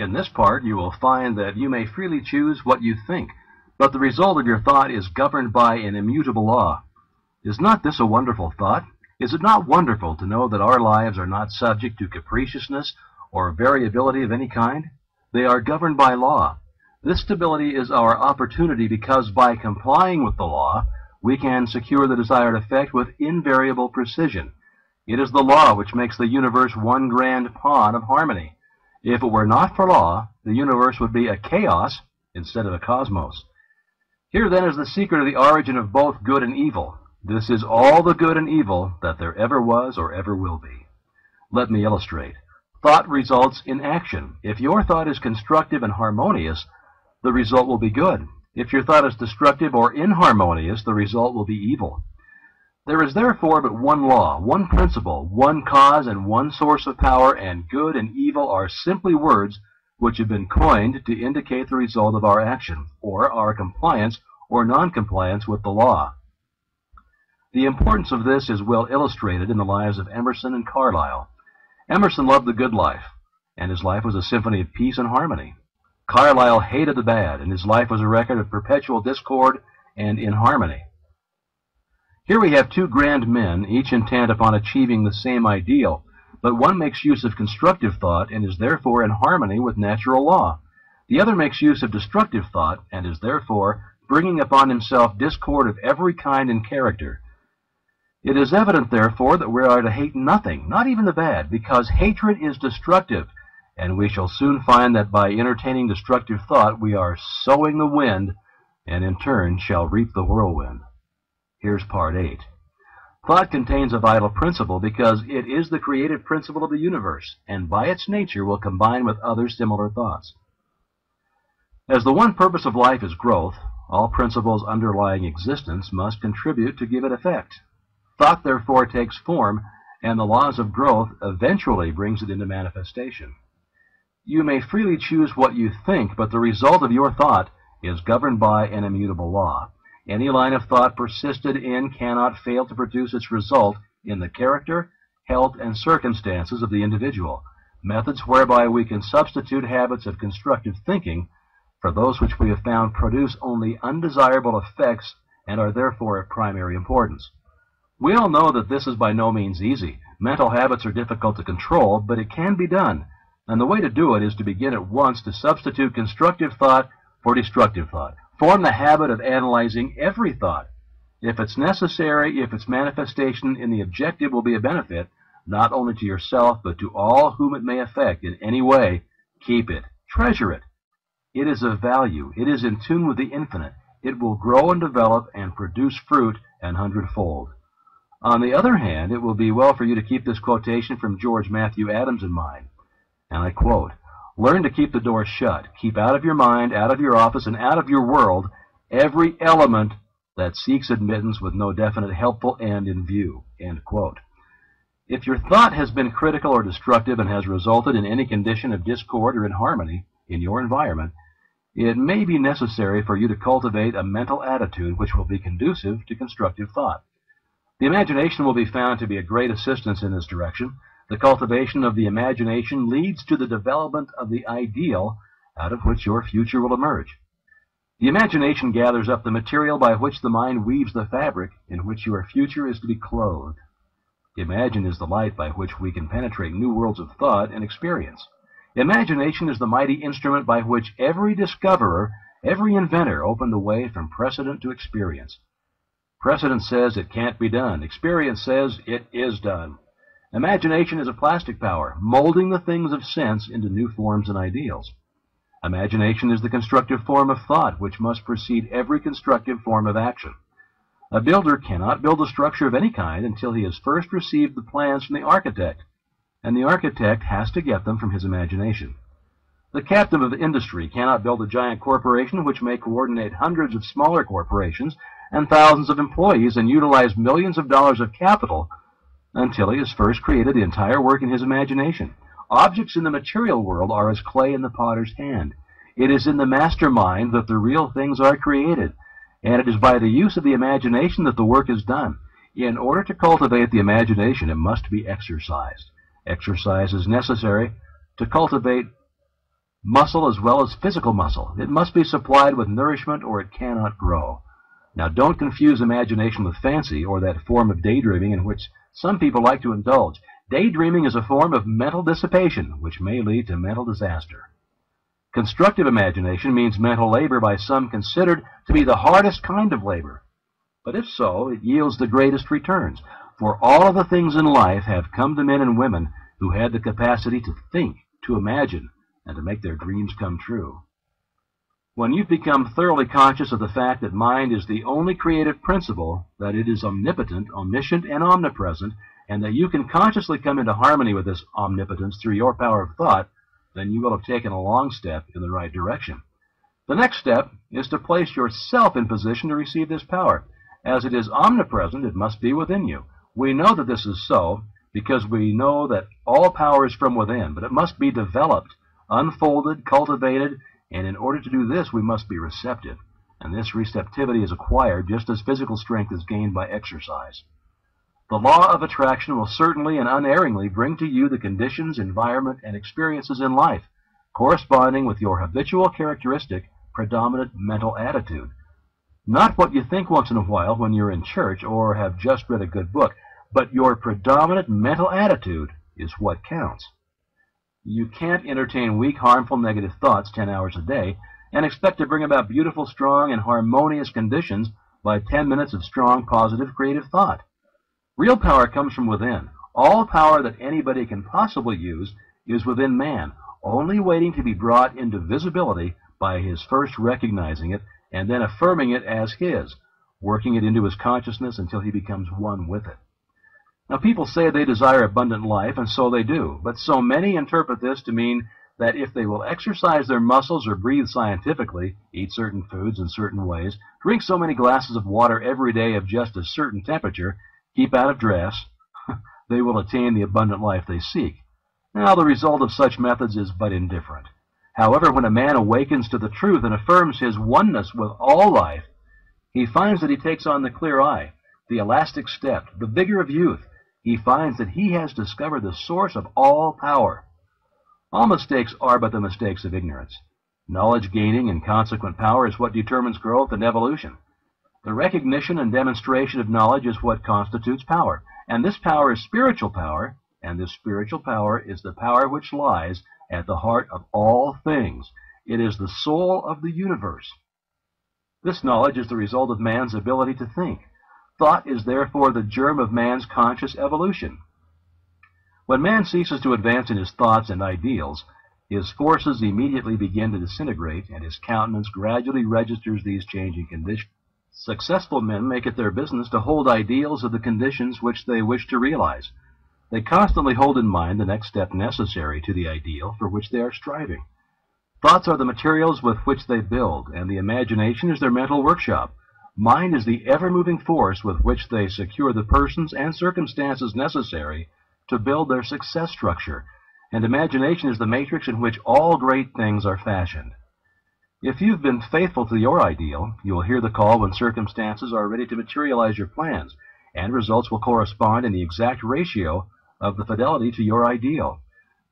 In this part, you will find that you may freely choose what you think, but the result of your thought is governed by an immutable law. Is not this a wonderful thought? Is it not wonderful to know that our lives are not subject to capriciousness or variability of any kind? They are governed by law. This stability is our opportunity because by complying with the law, we can secure the desired effect with invariable precision. It is the law which makes the universe one grand pawn of harmony. If it were not for law, the universe would be a chaos instead of a cosmos. Here then is the secret of the origin of both good and evil. This is all the good and evil that there ever was or ever will be. Let me illustrate. Thought results in action. If your thought is constructive and harmonious, the result will be good. If your thought is destructive or inharmonious, the result will be evil. There is therefore but one law, one principle, one cause, and one source of power, and good and evil are simply words which have been coined to indicate the result of our action, or our compliance or non-compliance with the law. The importance of this is well illustrated in the lives of Emerson and Carlyle. Emerson loved the good life, and his life was a symphony of peace and harmony. Carlyle hated the bad, and his life was a record of perpetual discord and inharmony. Here we have two grand men, each intent upon achieving the same ideal, but one makes use of constructive thought and is therefore in harmony with natural law. The other makes use of destructive thought and is therefore bringing upon himself discord of every kind and character. It is evident, therefore, that we are to hate nothing, not even the bad, because hatred is destructive, and we shall soon find that by entertaining destructive thought we are sowing the wind, and in turn shall reap the whirlwind. Here's part 8. Thought contains a vital principle because it is the creative principle of the universe, and by its nature will combine with other similar thoughts. As the one purpose of life is growth, all principles underlying existence must contribute to give it effect. Thought therefore takes form, and the laws of growth eventually brings it into manifestation. You may freely choose what you think, but the result of your thought is governed by an immutable law. Any line of thought persisted in cannot fail to produce its result in the character, health, and circumstances of the individual. Methods whereby we can substitute habits of constructive thinking for those which we have found produce only undesirable effects and are therefore of primary importance. We all know that this is by no means easy. Mental habits are difficult to control, but it can be done, and the way to do it is to begin at once to substitute constructive thought for destructive thought. Form the habit of analyzing every thought. If it's necessary, if its manifestation in the objective will be a benefit, not only to yourself, but to all whom it may affect in any way, keep it. Treasure it. It is of value. It is in tune with the infinite. It will grow and develop and produce fruit an hundredfold. On the other hand, it will be well for you to keep this quotation from George Matthew Adams in mind. And I quote, "Learn to keep the door shut. Keep out of your mind, out of your office, and out of your world every element that seeks admittance with no definite helpful end in view." End quote. If your thought has been critical or destructive and has resulted in any condition of discord or inharmony in your environment, it may be necessary for you to cultivate a mental attitude which will be conducive to constructive thought. The imagination will be found to be a great assistance in this direction. The cultivation of the imagination leads to the development of the ideal out of which your future will emerge. The imagination gathers up the material by which the mind weaves the fabric in which your future is to be clothed. Imagine is the light by which we can penetrate new worlds of thought and experience. Imagination is the mighty instrument by which every discoverer, every inventor opened the way from precedent to experience. Precedent says it can't be done. Experience says it is done. Imagination is a plastic power, molding the things of sense into new forms and ideals. Imagination is the constructive form of thought, which must precede every constructive form of action. A builder cannot build a structure of any kind until he has first received the plans from the architect, and the architect has to get them from his imagination. The captain of industry cannot build a giant corporation which may coordinate hundreds of smaller corporations and thousands of employees and utilize millions of dollars of capital until he has first created the entire work in his imagination. Objects in the material world are as clay in the potter's hand. It is in the mastermind that the real things are created, and it is by the use of the imagination that the work is done. In order to cultivate the imagination, it must be exercised. Exercise is necessary to cultivate muscle as well as physical muscle. It must be supplied with nourishment or it cannot grow. Now, don't confuse imagination with fancy or that form of daydreaming in which some people like to indulge. Daydreaming is a form of mental dissipation, which may lead to mental disaster. Constructive imagination means mental labor by some considered to be the hardest kind of labor. But if so, it yields the greatest returns. For all of the things in life have come to men and women who had the capacity to think, to imagine, and to make their dreams come true. When you've become thoroughly conscious of the fact that mind is the only creative principle, that it is omnipotent, omniscient, and omnipresent, and that you can consciously come into harmony with this omnipotence through your power of thought, then you will have taken a long step in the right direction. The next step is to place yourself in position to receive this power. As it is omnipresent, it must be within you. We know that this is so because we know that all power is from within, but it must be developed, unfolded, cultivated, and in order to do this, we must be receptive. And this receptivity is acquired just as physical strength is gained by exercise. The law of attraction will certainly and unerringly bring to you the conditions, environment, and experiences in life corresponding with your habitual characteristic, predominant mental attitude. Not what you think once in a while when you're in church or have just read a good book, but your predominant mental attitude is what counts. You can't entertain weak, harmful, negative thoughts 10 hours a day and expect to bring about beautiful, strong, and harmonious conditions by 10 minutes of strong, positive, creative thought. Real power comes from within. All power that anybody can possibly use is within man, only waiting to be brought into visibility by his first recognizing it and then affirming it as his, working it into his consciousness until he becomes one with it. Now, people say they desire abundant life, and so they do, but so many interpret this to mean that if they will exercise their muscles or breathe scientifically, eat certain foods in certain ways, drink so many glasses of water every day of just a certain temperature, keep out of dress, they will attain the abundant life they seek. Now, the result of such methods is but indifferent. However, when a man awakens to the truth and affirms his oneness with all life, he finds that he takes on the clear eye, the elastic step, the vigor of youth. He finds that he has discovered the source of all power. All mistakes are but the mistakes of ignorance. Knowledge gaining and consequent power is what determines growth and evolution. The recognition and demonstration of knowledge is what constitutes power, and this power is spiritual power, and this spiritual power is the power which lies at the heart of all things. It is the soul of the universe. This knowledge is the result of man's ability to think. Thought is therefore the germ of man's conscious evolution. When man ceases to advance in his thoughts and ideals, his forces immediately begin to disintegrate, and his countenance gradually registers these changing conditions. Successful men make it their business to hold ideals of the conditions which they wish to realize. They constantly hold in mind the next step necessary to the ideal for which they are striving. Thoughts are the materials with which they build, and the imagination is their mental workshop. Mind is the ever-moving force with which they secure the persons and circumstances necessary to build their success structure, and imagination is the matrix in which all great things are fashioned. If you've been faithful to your ideal, you will hear the call when circumstances are ready to materialize your plans, and results will correspond in the exact ratio of the fidelity to your ideal.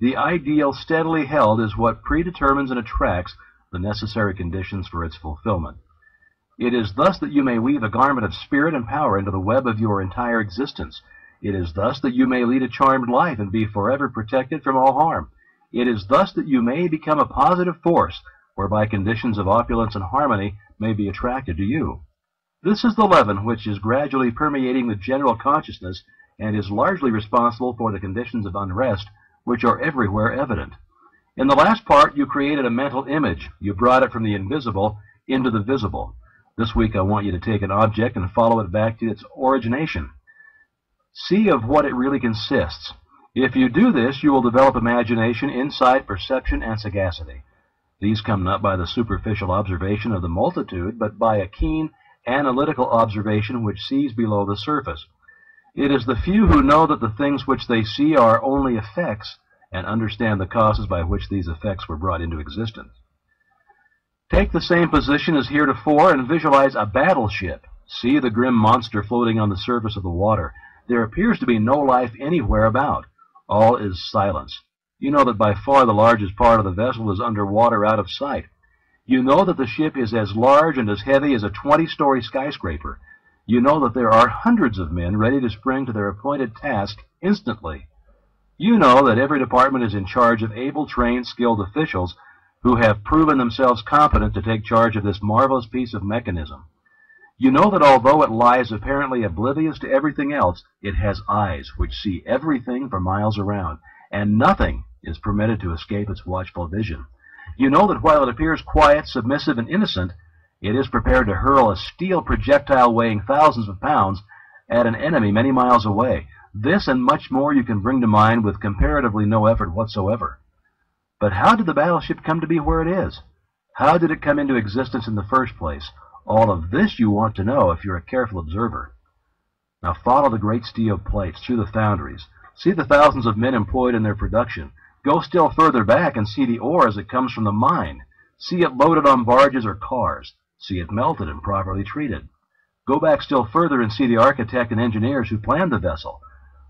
The ideal steadily held is what predetermines and attracts the necessary conditions for its fulfillment. It is thus that you may weave a garment of spirit and power into the web of your entire existence. It is thus that you may lead a charmed life and be forever protected from all harm. It is thus that you may become a positive force, whereby conditions of opulence and harmony may be attracted to you. This is the leaven which is gradually permeating the general consciousness and is largely responsible for the conditions of unrest which are everywhere evident. In the last part, you created a mental image. You brought it from the invisible into the visible. This week I want you to take an object and follow it back to its origination. See of what it really consists. If you do this, you will develop imagination, insight, perception, and sagacity. These come not by the superficial observation of the multitude, but by a keen, analytical observation which sees below the surface. It is the few who know that the things which they see are only effects and understand the causes by which these effects were brought into existence. Take the same position as heretofore and visualize a battleship. See the grim monster floating on the surface of the water. There appears to be no life anywhere about. All is silence. You know that by far the largest part of the vessel is underwater out of sight. You know that the ship is as large and as heavy as a 20-story skyscraper. You know that there are hundreds of men ready to spring to their appointed task instantly. You know that every department is in charge of able, trained, skilled officials who have proven themselves competent to take charge of this marvelous piece of mechanism. You know that although it lies apparently oblivious to everything else, it has eyes which see everything for miles around, and nothing is permitted to escape its watchful vision. You know that while it appears quiet, submissive, and innocent, it is prepared to hurl a steel projectile weighing thousands of pounds at an enemy many miles away. This and much more you can bring to mind with comparatively no effort whatsoever. But how did the battleship come to be where it is? How did it come into existence in the first place? All of this you want to know if you're a careful observer. Now follow the great steel plates through the foundries. See the thousands of men employed in their production. Go still further back and see the ore as it comes from the mine. See it loaded on barges or cars. See it melted and properly treated. Go back still further and see the architect and engineers who planned the vessel.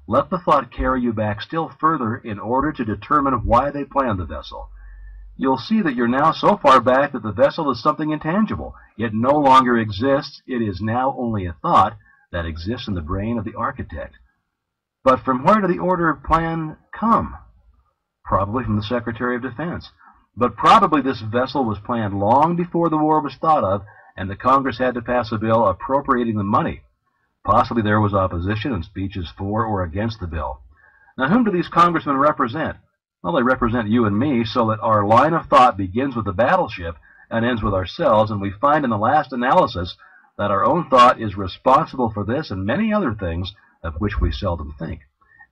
Let the thought carry you back still further in order to determine why they planned the vessel. You'll see that you're now so far back that the vessel is something intangible. It no longer exists. It is now only a thought that exists in the brain of the architect. But from where did the order of plan come? Probably from the Secretary of Defense. But probably this vessel was planned long before the war was thought of, and the Congress had to pass a bill appropriating the money. Possibly there was opposition and speeches for or against the bill. Now, whom do these congressmen represent? Well, they represent you and me, so that our line of thought begins with the battleship and ends with ourselves, and we find in the last analysis that our own thought is responsible for this and many other things of which we seldom think.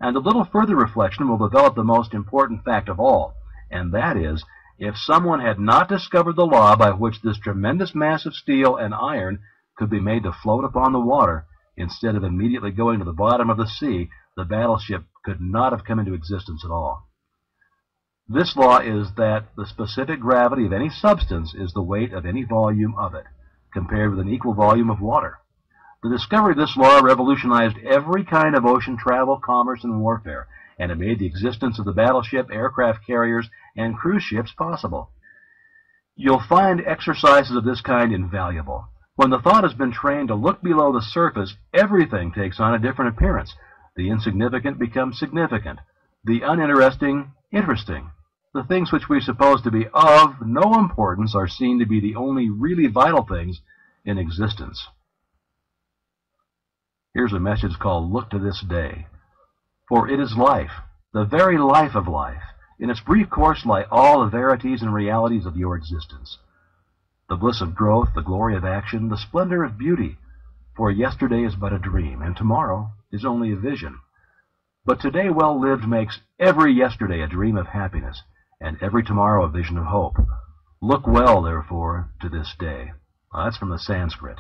And a little further reflection will develop the most important fact of all, and that is, if someone had not discovered the law by which this tremendous mass of steel and iron could be made to float upon the water, instead of immediately going to the bottom of the sea, the battleship could not have come into existence at all. This law is that the specific gravity of any substance is the weight of any volume of it, compared with an equal volume of water. The discovery of this law revolutionized every kind of ocean travel, commerce, and warfare, and it made the existence of the battleship, aircraft carriers, and cruise ships possible. You'll find exercises of this kind invaluable. When the thought has been trained to look below the surface, everything takes on a different appearance. The insignificant becomes significant. The uninteresting, interesting. The things which we suppose to be of no importance are seen to be the only really vital things in existence. Here's a message called Look to This Day. For it is life, the very life of life. In its brief course lie all the verities and realities of your existence. The bliss of growth, the glory of action, the splendor of beauty. For yesterday is but a dream, and tomorrow is only a vision. But today well lived makes every yesterday a dream of happiness, and every tomorrow a vision of hope. Look well, therefore, to this day. That's from the Sanskrit.